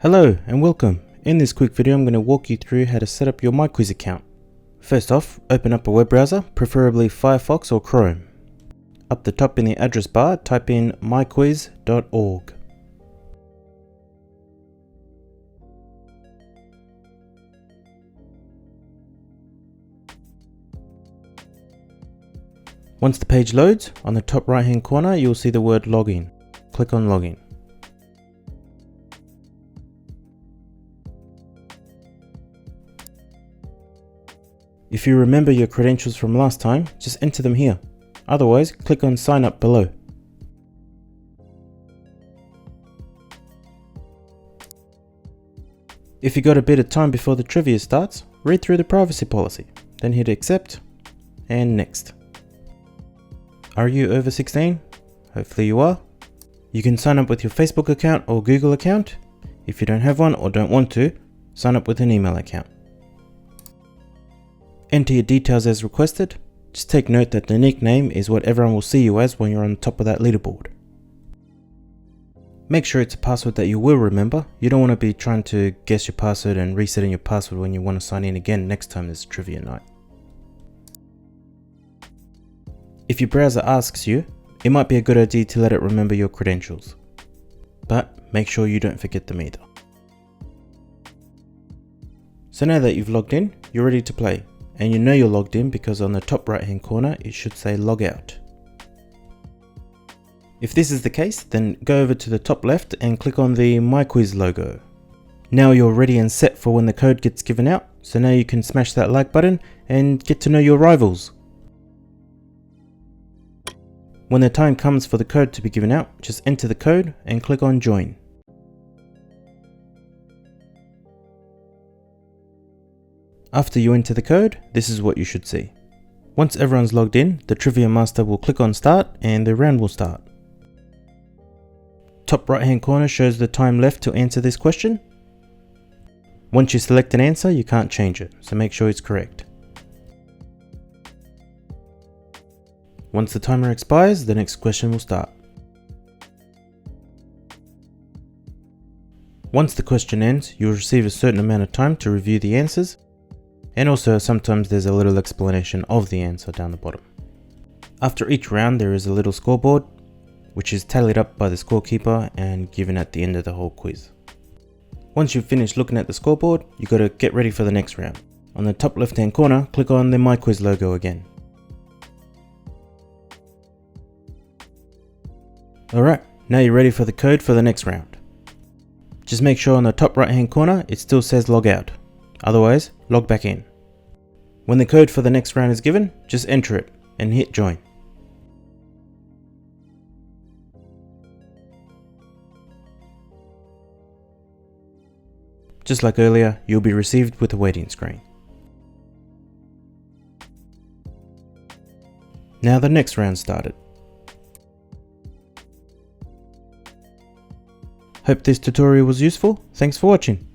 Hello and welcome. In this quick video I'm going to walk you through how to set up your MyQuiz account. First off, open up a web browser, preferably Firefox or Chrome. Up the top in the address bar, type in myquiz.org. Once the page loads, on the top right hand corner you'll see the word login. Click on login. If you remember your credentials from last time, just enter them here. Otherwise, click on sign up below. If you got a bit of time before the trivia starts, read through the privacy policy, then hit accept and next. Are you over 16? Hopefully you are. You can sign up with your Facebook account or Google account. If you don't have one or don't want to, sign up with an email account. Enter your details as requested. Just take note that the nickname is what everyone will see you as when you're on top of that leaderboard. Make sure it's a password that you will remember. You don't want to be trying to guess your password and resetting your password when you want to sign in again next time there's trivia night. If your browser asks you, it might be a good idea to let it remember your credentials. But make sure you don't forget them either. So now that you've logged in, you're ready to play. And you know you're logged in because on the top right hand corner it should say log out. If this is the case, then go over to the top left and click on the MyQuiz logo. Now you're ready and set for when the code gets given out, so now you can smash that like button and get to know your rivals. When the time comes for the code to be given out, just enter the code and click on join. After you enter the code, this is what you should see. Once everyone's logged in, the Trivia Master will click on start and the round will start. Top right hand corner shows the time left to answer this question. Once you select an answer, you can't change it, so make sure it's correct. Once the timer expires, the next question will start. Once the question ends, you'll receive a certain amount of time to review the answers. And also sometimes there's a little explanation of the answer down the bottom. After each round there is a little scoreboard, which is tallied up by the scorekeeper and given at the end of the whole quiz. Once you've finished looking at the scoreboard, you got to get ready for the next round. On the top left hand corner, click on the MyQuiz logo again. Alright, now you're ready for the code for the next round. Just make sure on the top right hand corner it still says log out. Otherwise, log back in. When the code for the next round is given, just enter it and hit join. Just like earlier, you'll be received with a waiting screen. Now the next round started. Hope this tutorial was useful. Thanks for watching.